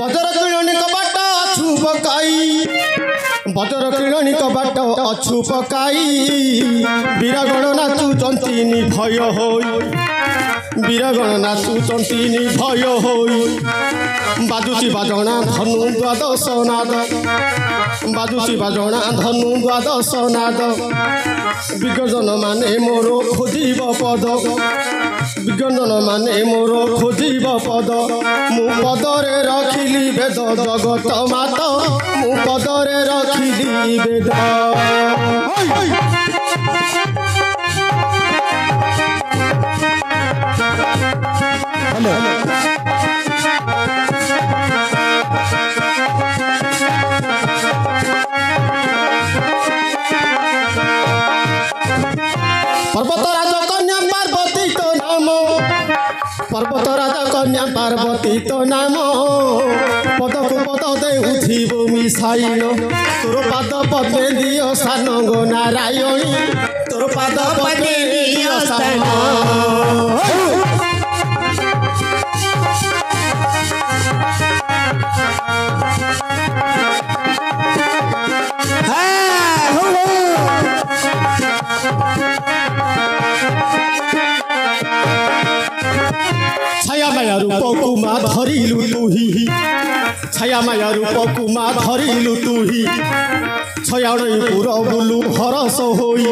Buzzer किणी कबाट अछु पकाई buzzer किणी कबाट अछु पकाई वीरगण नाचुचंती निर्भय होई वीरगण नाचुचंती निर्भय होई बाजुची बाजणा धनु द्वादश नाद बाजुची बाजणा धनु द्वादश नाद विगर्जन माने मोर खोजिब पद विगर्जन माने मोर खोजिब पद मु पदरे रखिली वेद जगत मात मु पदरे रखिली वेद पर्वत राजा कन्या पार्वती तो नाम पर्वत राजा कन्या पार्वती तो नाम पद को पद दे उठिब मिसाइल तोर पाद पद्मे दियो सान गो नारायणी तोर पाद पद्मे दियो सान छाया माया रूप कुमा धरिलु तुही छाया माया रूप कुमा धरिलु तुही छयाणई पुर बुलु हरस होई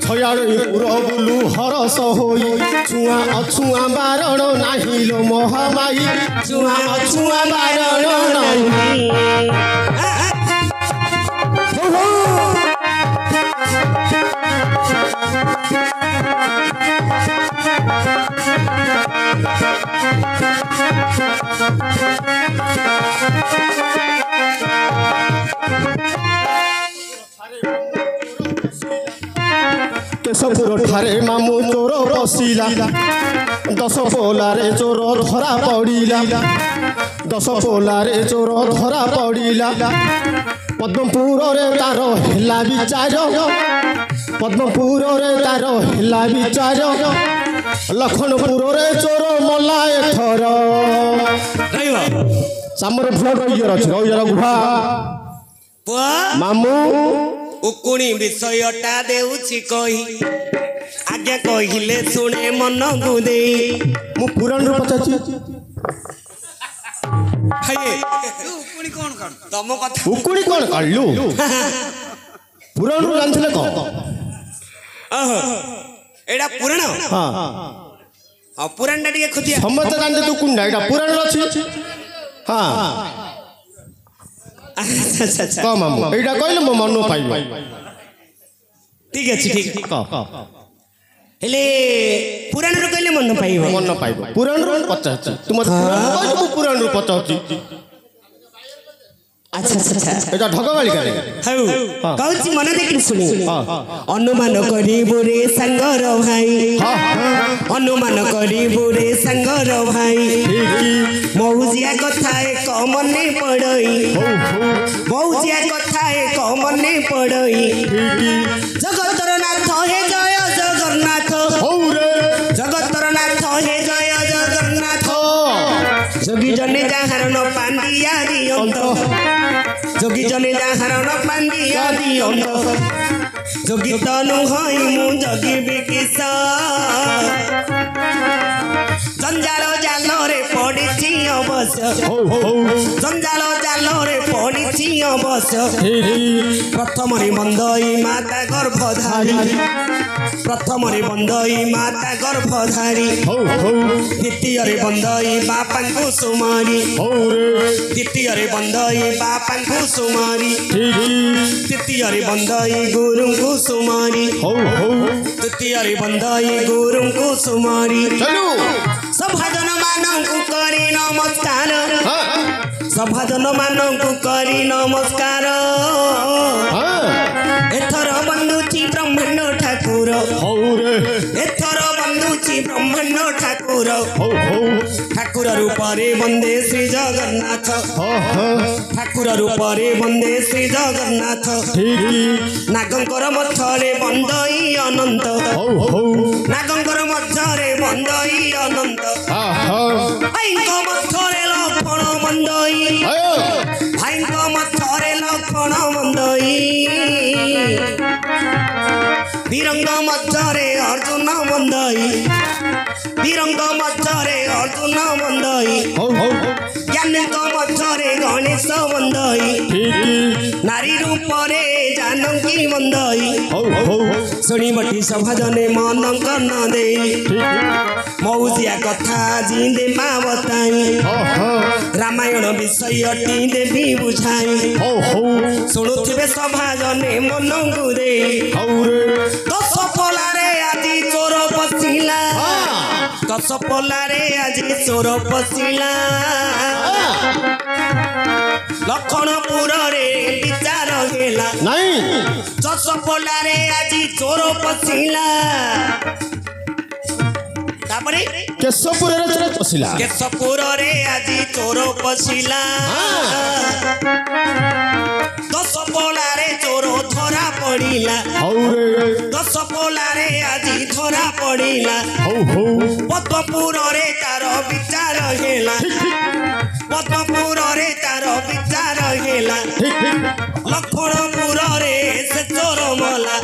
छयाणई पुर बुलु हरस होई छुआ अछुआ बारण नाही लो महामाई छुआ अछुआ बारण नाही केशपुर ठारे मामू चोर बसिला दश पोलारे चोर धरा पड़िला दश पोलारे चोर धरा पड़िला पद्मपुर रे तार हेला विचार पद्मपुर रे तार हेला विचार लखनपुर रे चोर मला एथर सामर फ्लड रही गुहा मामू उकुणी विषयटा देउछि कही आज्ञा कहिले शुणे मन को दे मु पुराण रो पचाची हाये उकुणी कोन काढ तम कथा उकुणी कोन काढलु पुराण रो जानथिले को एडा पुराण हां पुराण टिके खोजिया समस्त जानते तू कुंडा एडा पुराण रो अछि हां अच्छा अच्छा का मामू एडा कहले मो मन पाइबो ठीक अछि ठीक हेले पुराण रो कहले मन पाइबो पुराण रो पचाची तुम पुराण रो पुराण रो पचाची अच्छा अच्छा एटा ढगवाली करे हौ कहछि मन देखि सुनी अनुमान करिबो रे संगर भाई अनुमान करिबो रे संगर भाई मौजिया कथा एक मने पड़ई मौजिया कथा एक मने पड़ई जगतर नाथ हे जय जगन्नाथ हौ रे जगतर नाथ हे जय जगन्नाथ जोगी जने जाहरण पांडिया दियंत जोगी जने जाहरण पांडिया दियंत जोगी तनु हई मु जोगी बिकिस जंजाल जाल रे पड़िछि अवश्य जंजाल जाल रे पड़िछि अवश्य प्रथम रे बंदई माता गर्भधारी प्रथम रे बंदई माता गर्भधारी द्वितीय रे बंदई बापा को सुमारी द्वितीय रे बंदई बापा को सुमारी तृतीय रे बंदई गुरु को सुमारी तृतीय रे बंदई गुरु को सुमारी सभाजन मानंकु करी नमस्कार सभाजन मानंकु करी नमस्कार एथर बंधुची ब्रह्मांड ठाकुर एथर बंधुची ब्रह्मांड ठाकुर ଠାକୁର ହଉ ହଉ ଠାକୁର ରୂପରେ ବନ୍ଦେ ଶ୍ରୀ ଜଗନ୍ନାଥ ଠାକୁର ରୂପରେ ବନ୍ଦେ ଶ୍ରୀ ଜଗନ୍ନାଥ ଠିକ ନାଗଙ୍କର ମଠରେ ବନ୍ଦଇ ଅନନ୍ତ ହଉ ହଉ ନାଗଙ୍କର ମଠରେ ବନ୍ଦଇ ଅନନ୍ତ ଭାଇଙ୍କ ମଠରେ ଲକ୍ଷ୍ମଣ ବନ୍ଦଇ ଭାଇଙ୍କ ମଠରେ ଲକ୍ଷ୍ମଣ ବନ୍ଦଇ ବୀରଙ୍କ ମଠରେ ଅର୍ଜୁନ ବନ୍ଦଇ ବୀରଙ୍କ ମଠରେ ଅର୍ଜୁନ ବନ୍ଦଇ ହଉ ହଉ ଜ୍ଞାନୀଙ୍କ ମଠରେ ଗଣେଶ ବନ୍ଦଇ ନାରୀ ରୂପରେ ଜାନକୀ ବନ୍ଦଇ ହଉ ହଉ ଶୁଣିବଟି ସଭାଜନେ ମନଙ୍କ ନ ଦେଇ ମଉଜିଆ କଥା ଜିନ୍ଦେ ମା ବତାଇ ରାମାୟଣ ବିଷୟଟି ଦେବି ବୁଝାଇ ଶୁଣୁଥିବେ ସଭାଜନେ ମନଙ୍କୁ ଦେଇ ଦଶ ପଲାରେ ଆଜି ଚୋର ପଶିଲା ଦଶ ପଲାରେ ଆଜି ଚୋର ପଶିଲା ଲକ୍ଷ୍ମଣପୁରରେ ବିଚାର ହେଲା ନାଇଁ ଦଶ ପଲାରେ ଆଜି ଚୋର ପଶିଲା ତାପରେ କେଶପୁରରେ ଚୋର ପଶିଲା କେଶପୁରରେ ଆଜି ଚୋର ପଶିଲା ଦଶ ପଲାରେ ଚୋର ଧରା ପଡ଼ିଲା ଦଶ ପଲାରେ ଆଜି ଧରା ପଡ଼ିଲା ପଦ୍ମପୁରରେ ତାର ବିଚାର ହେଲା ପଦ୍ମପୁରରେ ତାର ବିଚାର ହେଲା ଲକ୍ଷ୍ମଣପୁରରେ ସେ ଚୋର ମଲା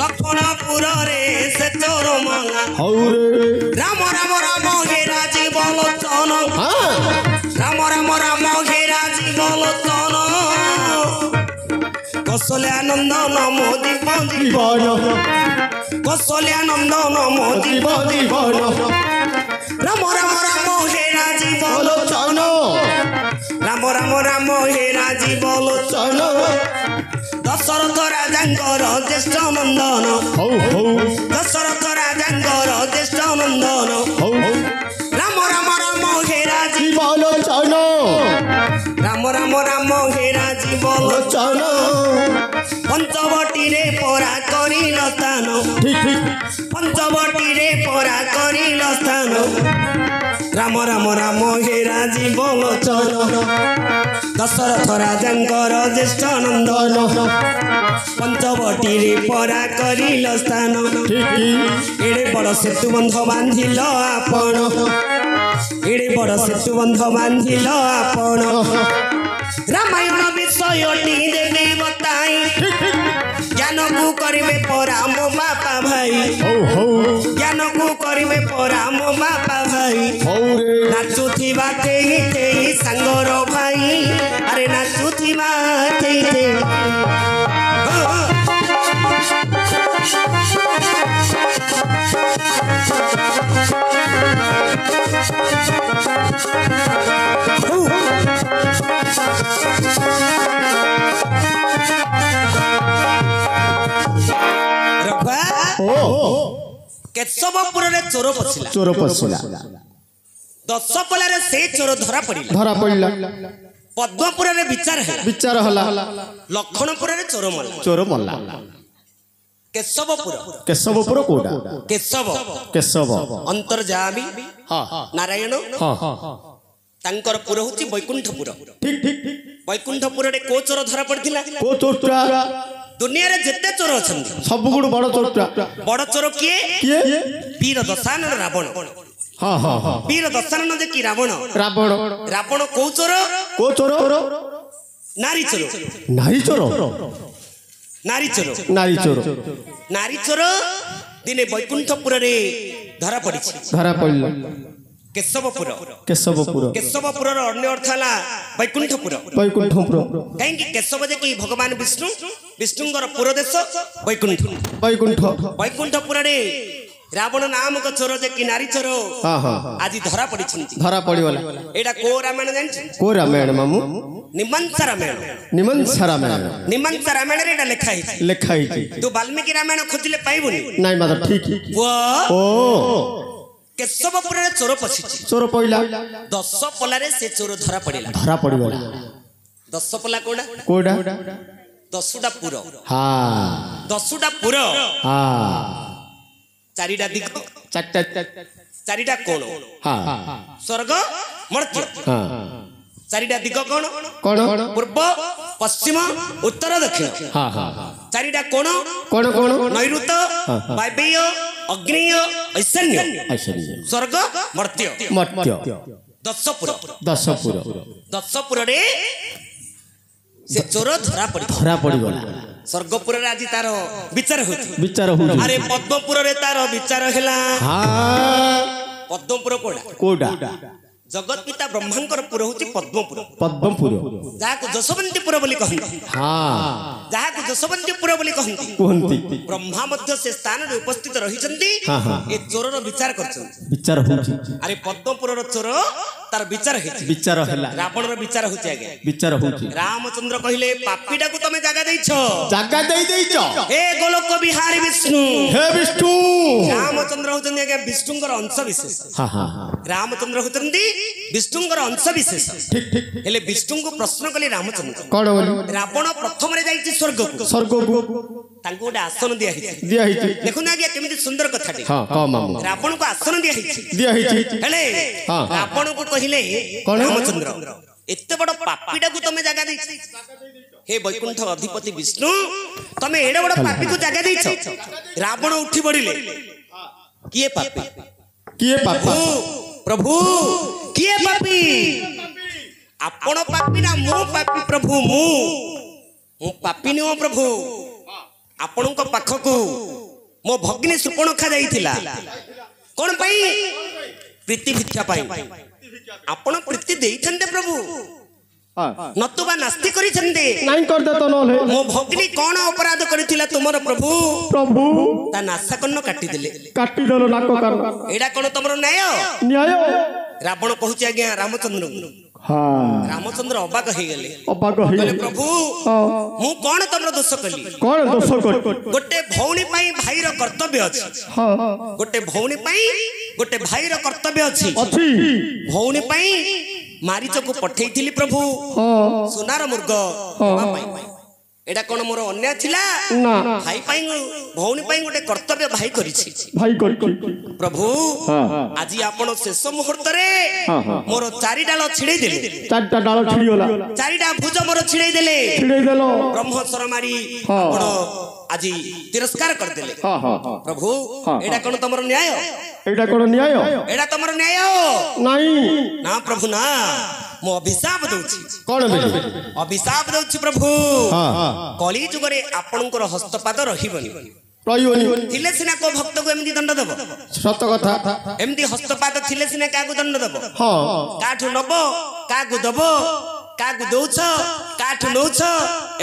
ଲକ୍ଷ୍ମଣପୁରରେ ସେ ଚୋର ମଲା ରାମ ରାମ ରାମ ଘେରା ଜୀବନ ଚନ ରାମ ରାମ ରାମ ଘେରା ଜୀବନ ଚନ କୌଶଲ୍ୟାନନ୍ଦନ ମୋ ଜୀବନ କୌଶଲ୍ୟାନନ୍ଦନ ମୋ ଜୀବନ ରାମ ରାମ ରାମ ଘେରା ଜୀବନ ଚନ ରାମ ରାମ ରାମ ଘେରା ଜୀବନ ଚନ ଦଶରଥ ରାଜାଙ୍କର ଜ୍ୟେଷ୍ଠ ନନ୍ଦନ ଦଶରଥ ରାଜାଙ୍କର ଜ୍ୟେଷ୍ଠ ନନ୍ଦନ ରାମ ରାମ ରାମ ଘେରା ଜୀବନ ଚନ ରାମ ରାମ ରାମ ଘେରା ଜୀବନ ଚନ ପଞ୍ଚବଟିରେ ପରା କରିଲ ସ୍ଥାନ ପଞ୍ଚବଟିରେ ପରା କରିଲ ସ୍ଥାନ ରାମ ରାମ ରାମ ଘେରା ଜୀବନ ଚନ ଦଶରଥ ରାଜାଙ୍କର ଜ୍ୟେଷ୍ଠ ନନ୍ଦନ ପଞ୍ଚବଟିରେ ପରା କରିଲ ସ୍ଥାନ ଏଡ଼େ ବଡ଼ ସେତୁ ବନ୍ଧ ବାନ୍ଧିଲ ଆପଣ ଏଡ଼େ ବଡ଼ ସେତୁ ବନ୍ଧ ବାନ୍ଧିଲ ଆପଣ ରାମାୟଣ ବିଷୟଟି ଦେବି ବତାଇ ଜ୍ଞାନକୁ କରିବେ ପରା ମୋ ବାପା ଭାଇ ଜ୍ଞାନକୁ କରିବେ ପରା ମୋ ବାପା ଭାଇ ନାଚୁଥିବା କେହି କେହି ସାଙ୍ଗର ଭାଇ ଆରେ ନାଚୁଥିବା କେହି କେହି କେଶବପୁରରେ ଚୋର ପଶିଲା ଦଶ ପଲାରେ ସେ ଚୋର ଧରା ପଡ଼ିଲା ପଦ୍ମପୁରରେ ବିଚାର ହେଲା ଲକ୍ଷ୍ମଣପୁରରେ ଚୋର ମଲା କେଶବପୁର କୋଉଟା କେଶବ ଅନ୍ତର୍ଯାମୀ ନାରାୟଣ ତାଙ୍କର ପୁର ହଉଛି ବୈକୁଣ୍ଠପୁର ବୈକୁଣ୍ଠପୁରରେ କୋଉ ଚୋର ଧରା ପଡ଼ିଥିଲା ଦୁନିଆରେ ଯେତେ ଚୋର ଅଛନ୍ତି ସବୁଠୁ ବଡ ଚୋର କିଏ ବୀର ଦଶାନନ ରାବଣ ବୀର ଦଶାନନ ଯେ କି ରାବଣ କୋଉ ଚୋର ନାରୀ ଚୋର ଦିନେ ବୈକୁଣ୍ଠପୁରରେ ଧରା ପଡ଼ିଲା କେଶବପୁରର ଅନ୍ୟ ଅର୍ଥ ହେଲା ବୈକୁଣ୍ଠପୁର କାହିଁକି କେଶବ ଯେ କି ଭଗବାନ ବିଷ୍ଣୁଙ୍କର ପୁର ଦେଶ ବୈକୁଣ୍ଠପୁରରେ ରାବଣ ନାମକ ଚୋର ଯେ କି ନାରୀ ଚୋର ଆଜି ଧରା ପଡ଼ିଛନ୍ତି ଏଇଟା କୋଉ ରାମାୟଣ ଜାଣିଛୁ ନିମଂସା ରାମାୟଣରେ ଏଇଟା ଲେଖା ହେଇଛି ତୁ ବାଲ୍ମୀକି ରାମାୟଣ ଖୋଜିଲେ ପାଇବୁନି କେଶବପୁରରେ ଚୋର ପଶିଲା ଦଶ ପଲାରେ ସେ ଚୋର ଧରା ପଡ଼ିଲା ଦଶ ପଲା କୋଉଟା ଦଶଟା ପୁର ଚାରିଟା ଦିଗ ଚାରିଟା କୋଣ ସ୍ୱର୍ଗ ମର୍ତ୍ତ୍ୟ ଚାରିଟା ଦିଗ କଣ କଣ ପୂର୍ବ ପଶ୍ଚିମ ଉତ୍ତର ଦକ୍ଷିଣ ଚାରିଟା କୋଣ କଣ କଣ ନୈಋତ ବାୟବୀୟ ଅଗ୍ନେୟ ଐଶାନ୍ୟ ସ୍ୱର୍ଗ ମର୍ତ୍ତ୍ୟ ମର୍ତ୍ତ୍ୟ ଦଶପୁର ଦଶପୁରରେ ସେ ଚୋର ଧରା ପଡିଗଲା ସ୍ୱର୍ଗପୁରରେ ଆଜି ତାର ବିଚାର ହଉଛି ଆରେ ପଦ୍ମପୁରରେ ତାର ବିଚାର ହେଲା ପଦ୍ମପୁର କୋଉଟା ଜଗତ ପିତା ବ୍ରହ୍ମାଙ୍କର ପୁର ହଉଛି ପଦ୍ମପୁର ଯାହାକୁ ଯଶୋବନ୍ତୀପୁର ବୋଲି କହନ୍ତି କୁହନ୍ତି ବ୍ରହ୍ମା ମଧ୍ୟ ସେ ସ୍ଥାନରେ ଉପସ୍ଥିତ ରହିଛନ୍ତି ଏ ଚୋରର ବିଚାର କରିଛନ୍ତି ଆରେ ପଦ୍ମପୁରର ଚୋର ତାର ବିଚାର ହେଲା ରାବଣର ବିଚାର ହଉଛି ଆଜ୍ଞା ରାମଚନ୍ଦ୍ର କହିଲେ ପାପୀଟାକୁ ତମେ ଜାଗା ଦେଇଛ ହେ ଗୋଲୋକ ବିହାରୀ ବିଷ୍ଣୁ ରାମଚନ୍ଦ୍ର ହଉଛନ୍ତି ଆଜ୍ଞା ବିଷ୍ଣୁଙ୍କର ଅଂଶ ବିଶେଷ ରାମଚନ୍ଦ୍ର ହଉଛନ୍ତି ବିଷ୍ଣୁଙ୍କର ଅଂଶ ବିଶେଷ ହେଲେ ବିଷ୍ଣୁଙ୍କୁ ପ୍ରଶ୍ନ କଲେ ରାମଚନ୍ଦ୍ର ରାବଣ ପ୍ରଥମରେ ଯାଇଛି ସ୍ୱର୍ଗକୁ ତାଙ୍କୁ ଗୋଟେ ଆସନ ଦିଆହେଇଛି ଦେଖୁନ ଆଜ୍ଞା କେମିତି ସୁନ୍ଦର କଥାଟି ରାବଣକୁ ଆସନ ଦିଆହେଇଛି ହେଲେ ରାବଣକୁ କହିଲେ ରାମଚନ୍ଦ୍ର ଏତେ ବଡ ପାପୀଟାକୁ ତମେ ଜାଗା ଦେଇଛ हे वैकुंठ अधिपति विष्णु तमे एडे बड़ पापी को जगह देछ रावण उठी पड़िले किए पापी प्रभु किए पापी आपण पापी ना मो पापी प्रभु मु पापी नो प्रभु आपण को पाख को मो भगिनी सुपर्णखा जाईतिला कोन पई प्रीति भिक्षा पाई आपण प्रीति देइछन्ते प्रभु नतुबा नास्ति करिछन्ते नाही कर दे तो नले मो भगिनी कोन अपराध करिथिला तुमर प्रभु ता नासा कन्न काटी देलो नाको कर एडा कोन तुमर न्याय रावण कहूची आज्ञा रामचंद्र रामचंद्र अबाक हे गेले प्रभु मु कोन तुमर दोष कली गोटे भौणी पई भाईर कर्तव्य अछि गोटे भौणी पई गोटे भाईर कर्तव्य अछि भौणी पई मारीच को पठेइथिली प्रभु सोनार मुर्ग एडा कोन मोर अन्याय थिला भाई पाई भौणी पाई गोटे कर्तव्य भाई करिछि प्रभु आज आपण शेष मुहूर्त रे मोर चारि डाल छिड़ै देले चारिटा भुज मोर छिड़ै देले ब्रह्मस्वर मारी आपण आज तिरस्कार कर देले प्रभु एडा कोन तमर न्याय एडा तमर न्याय नाही ना प्रभु ना मो अभिशाप दउछि कोन अभिशाप दउछि प्रभु कली जुग रे आपनकर हस्तपाद रहिबनी थिले सिना को भक्त को एमदी दंड देबो सत कथा एमदी हस्तपाद थिले सिना कागु दंड देबो काठु नबो कागु दबो कागु दउछ काठु नउछ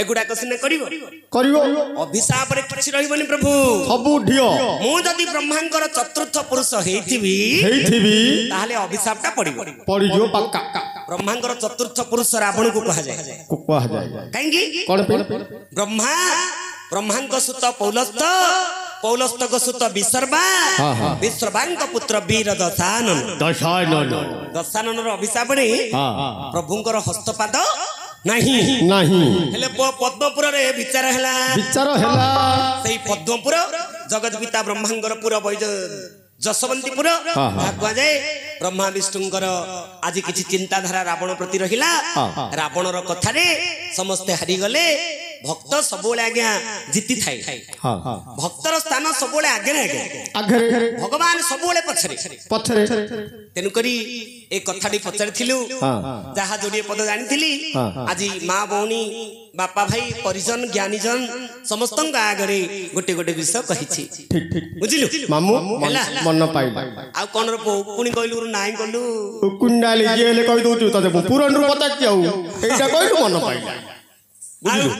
एगुडा कसिने करिवो अभिशाप रे किछि रहिबनी प्रभु सबु ढियो मु जदी ब्रह्मांकर चतुर्थ पुरुष हेइथिबी ताहाले अभिशापटा पडिजो पक्का ब्रह्मांकर चतुर्थ पुरुष रावण को कहा जाए काहेकि ब्रह्मांक सुत पौलस्त को सुत विसर्वा विश्रवांक पुत्र वीर दशानन अभिशाप ने प्रभुंकर हस्तपाद नहीं हेले पद्मपुर रे विचार हैला सेही पद्मपुर जगत पिता ब्रह्मांकर पुर जशवंतीपुर कह जाए ब्रह्मा विष्णुंकर आज किछि चिंताधारा रावण प्रति रहिला रावणर कथारे समस्ते हारी गले भक्त सबोले आज्ञा जीति थाई भक्तर स्थान सबोले आगे भगवान सबोले पछरे तेनु करी ए कथाटी पचारिथिलु जहा जोडिए पद जानिथिली आज मां बौनी बापा भाई परिजन ज्ञानीजन समस्तंग आगरे गोटे गोटे विषय कहिछि बुझिलु मामू मन पाइला आ कोन रो पुनी कहलु नाइ कहलु कुंडाली जेले कहि दोछु तते पुरन रो पता कियाउ एटा कहलु मन पाइला बुझिलु।